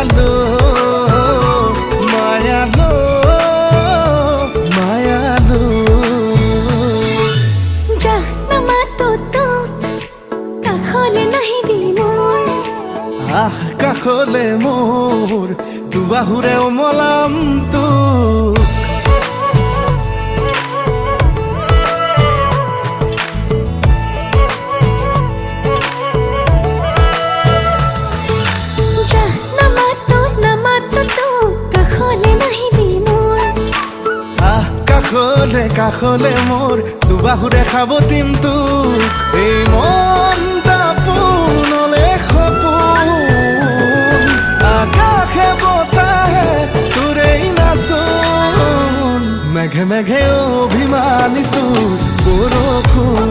মায়ালো মায়ালো মায়ালো কাষলে মোৰ দুবাহুৰে উমলাম তোক কাষলে কাষলে মোৰ দুবাহুৰে সাৱটিম তোক এই মনটা পোনলে সপোন আকাশে বতাহে তোৰেই নাচোন মেঘে মেঘে অভিমানী তোৰ বৰষুণ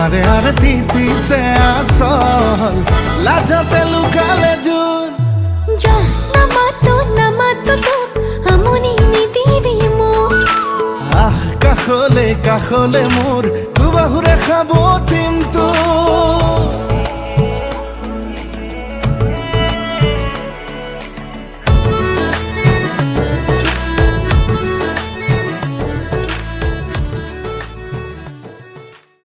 আৰে আৰে তিতিছে আচল লাজতে লুকালে জোন কাষলে কাষলে মোৰ দুবাহুৰে সাৱটিম তোক